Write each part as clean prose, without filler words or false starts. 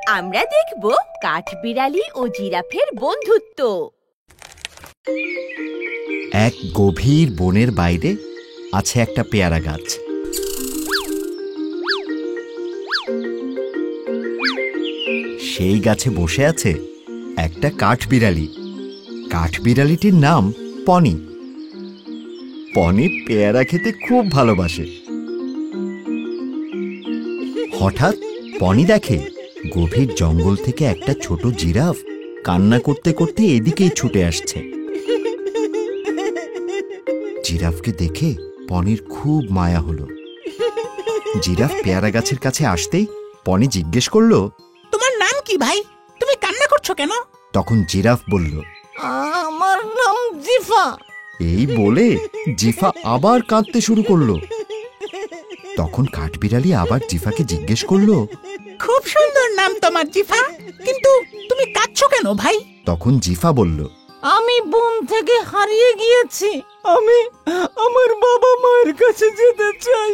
আমরা দেখব কাঠবিড়ালি ও জিরাফের বন্ধুত্ব। এক গভীর বনের বাইরে আছে একটা পেয়ারা গাছ। সেই গাছে বসে আছে একটা কাঠবিড়ালি। কাঠবিড়ালিটির নাম পনি। পনি পেয়ারা খেতে খুব ভালোবাসে। হঠাৎ পনি দেখে গভীর জঙ্গল থেকে একটা ছোট জিরাফ কান্না করতে করতে এদিকেই ছুটে আসছে। জিরাফকে দেখে পনির খুব মায়া হলো। জিরাফ পেয়ারা গাছের কাছে আসতেই পনি জিজ্ঞেস করলো, তোমার নাম কি ভাই? তুমি কান্না করছো কেন? তখন জিরাফ বলল, আমার নাম জিফা। এই বলে জিফা আবার কাঁদতে শুরু করলো। তখন কাঠবিড়ালি আবার জিফাকে জিজ্ঞেস করলো, খুব সুন্দর নাম তোমার জিফা, কিন্তু তুমি কাঁদছো কেন ভাই? তখন জিফা বলল, আমি বন থেকে হারিয়ে গিয়েছি। আমি আমার বাবা মায়ের কাছে যেতে চাই,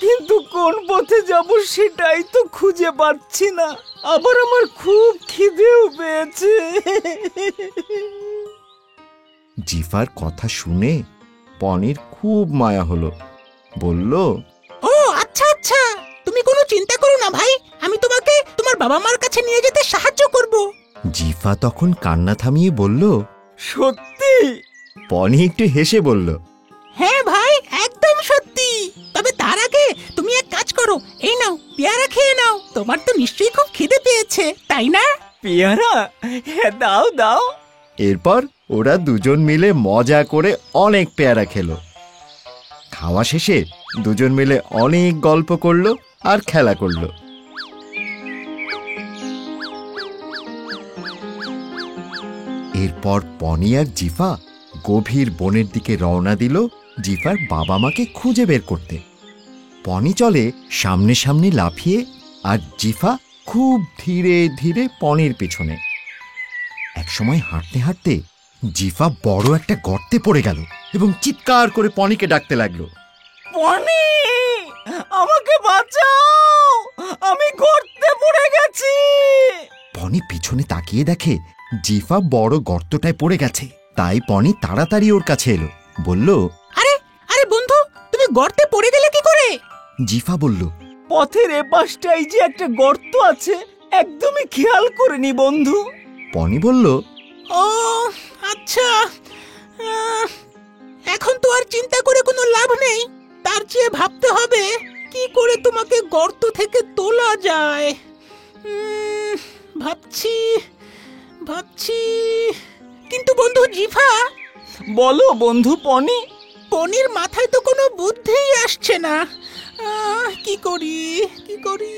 কিন্তু কোন পথে যাব সেটাই তো খুঁজে পাচ্ছি না। আবার আমার খুব খিদেও পেয়েছে। জিফার কথা শুনে পনির খুব মায়া হলো। বলল, ও আচ্ছা আচ্ছা, তুমি কোনো চিন্তা করো না ভাই, আমি তোমাকে তোমার বাবা মার কাছে নিয়ে যেতে সাহায্য করব। জিফা তখন কান্না থামিয়ে বলল, সত্যি? পনি একটু হেসে বলল, হ্যাঁ ভাই, একদম সত্যি। তবে তার আগে তুমি এক কাজ করো, এই নাও পেয়ারা খেয়ে নাও। তোমার তো নিশ্চয়ই খুব খিদে পেয়েছে, তাই না? পেয়ারা? হ্যাঁ, দাও দাও। এরপর ওরা দুজন মিলে মজা করে অনেক পেয়ারা খেলো। খাওয়া শেষে দুজন মিলে অনেক গল্প করলো আর খেলা করলো। এরপর পনি আর জিফা গভীর বনের দিকে রওনা দিল জিফার বাবা মাকে খুঁজে বের করতে। পনি চলে সামনে সামনে লাফিয়ে, আর জিফা খুব ধীরে ধীরে পনির পেছনে। একসময় হাঁটতে হাঁটতে জিফা বড় একটা গর্তে পড়ে গেল এবং চিৎকার করে পনিকে ডাকতে লাগলো, পনি, আমাকে বাঁচাও, আমি গর্তে পড়ে গেছি। পনি পিছনে তাকিয়ে দেখে জিফা বড় গর্তটায় পড়ে গেছে। তাই পনি তাড়াতাড়ি ওর কাছে এলো, বলল, আরে আরে বন্ধু, তুমি গর্তে পড়ে গেলে কি করে? জিফা বলল, পথের এপাশটাই যে একটা গর্ত আছে, একদমই খেয়াল করিনি বন্ধু। পনি বলল, ও আচ্ছা, এখন তো আর চিন্তা করে কোনো লাভ নেই। তার চেয়ে ভাবতে হবে কি করে তোমাকে গর্ত থেকে তোলা যায়। ভাবছি ভাবছি কিন্তু বন্ধু জিফা। বলো বন্ধু পনি। পনির মাথায় তো কোনো বুদ্ধিই আসছে না। কি করি কি করি?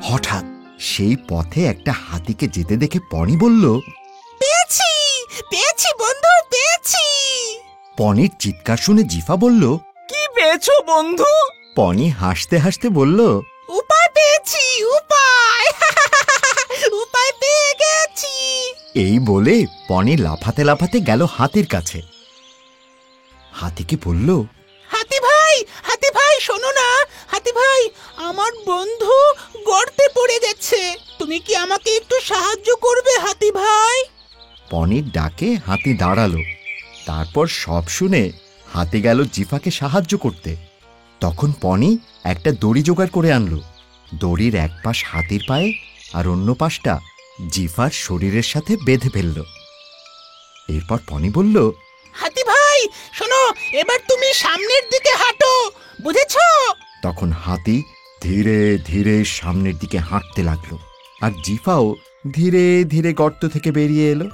হঠাৎ সেই পথে একটা হাতিকে যেতে দেখে পনি বলল, পেয়েছি পেয়েছি বন্ধু, পেয়েছি। পনির চিৎকার শুনে জিফা বলল, কি পেয়েছো বন্ধু? পনি হাসতে হাসতে বলল, উপায় পেয়েছি, উপায়। উপায় পেয়ে গেছি। এই বলে পনি লাফাতে লাফাতে গেল হাতির কাছে। হাতিকে বলল, হাতি ভাই শোনো না। হাতি ভাই, আমার বন্ধু গর্তে পড়ে গেছে, তুমি কি আমাকে একটু সাহায্য করবে হাতি ভাই? পনির ডাকে হাতি দাঁড়ালো। তারপর সব শুনে হাতি গেল জিফাকে সাহায্য করতে। তখন পনি একটা দড়ি জোগাড় করে আনলো। দড়ির এক পাশ হাতির পায়ে আর অন্য পাশটা জিফার শরীরের সাথে বেঁধে ফেলল। এরপর পনি বলল, হাতি ভাই শোনো, এবার তুমি সামনের দিকে হাঁটো, বুঝেছো? তখন হাতি ধীরে ধীরে সামনের দিকে হাঁটতে লাগলো, আর জিফাও ধীরে ধীরে গর্ত থেকে বেরিয়ে এলো।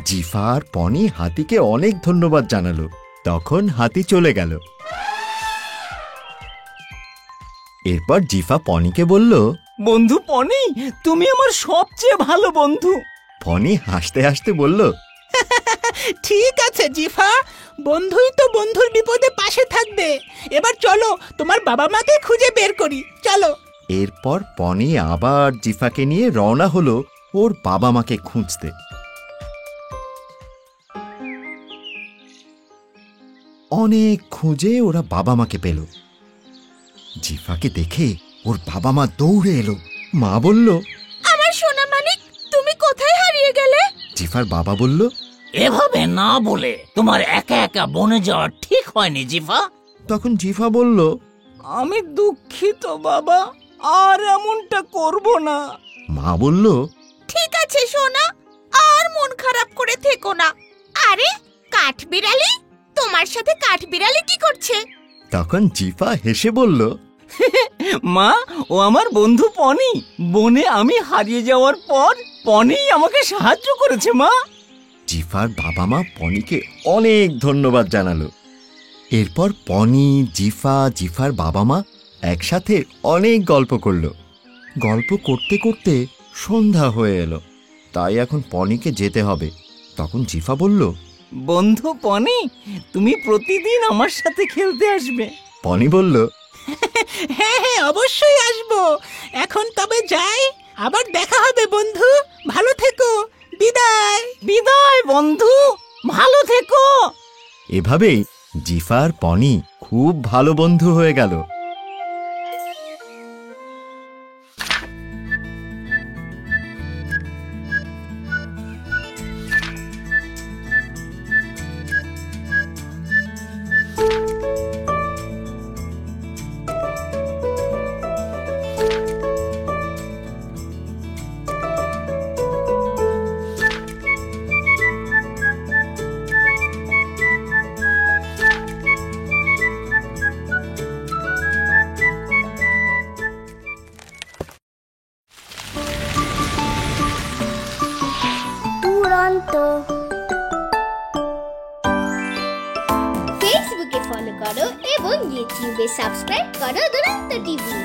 জিফা আর পনি হাতিকে অনেক ধন্যবাদ জানালো। তখন হাতি চলে গেল। এরপর জিফা পনিকে বলল, বন্ধু পনি, তুমি আমার সবচেয়ে ভালো বন্ধু। পনি হাসতে হাসতে বলল, ঠিক আছে জিফা, বন্ধুই তো বন্ধুর বিপদে পাশে থাকবে। এবার চলো তোমার বাবা মাকে খুঁজে বের করি, চলো। এরপর পনি আবার জিফাকে নিয়ে রওনা হলো ওর বাবা মাকে খুঁজতে। অনেক খুঁজে ওরা বাবা মাকে পেল। জিফাকে দেখে ওর বাবা মা দৌড়ে এলো। মা বলল, আমার সোনা মানিক, তুমি কোথায় হারিয়ে গেলে? জিফার বাবা বলল, এভাবে না বলে তোমার একা একা বনে যাওয়া ঠিক হয়নি জিফা। তখন জিফা বলল, আমি দুঃখিত বাবা, আর এমনটা করব না। মা বলল, ঠিক আছে সোনা, আর মন খারাপ করে থেকো না। আরে কাঠবিড়ালি, তোমার সাথে কাঠবিড়ালি কি করছে? তখন জিফা হেসে বলল, মা, ও আমার বন্ধু পনি। বনে আমি হারিয়ে যাওয়ার পর পনি আমাকে সাহায্য করেছে মা। জিফার বাবা মা পনিকে অনেক ধন্যবাদ জানালো। এরপর পনি, জিফা, জিফার বাবা মা একসাথে অনেক গল্প করলো। গল্প করতে করতে সন্ধ্যা হয়ে এলো, তাই এখন পনিকে যেতে হবে। তখন জিফা বলল, বন্ধু পনি, তুমি প্রতিদিন আমার সাথে খেলতে আসবে। পনি বলল, হ্যাঁ হ্যাঁ, অবশ্যই আসবো। এখন তবে যাই, আবার দেখা হবে বন্ধু। ভালো থেকো, বিদায়। বিদায় বন্ধু, ভালো থেকো। এভাবেই জিফা আর পনি খুব ভালো বন্ধু হয়ে গেল। দুরন্ত। ফেসবুকে ফলো করো এবং ইউটিউবে সাবস্ক্রাইব করো দুরন্ত টিভি।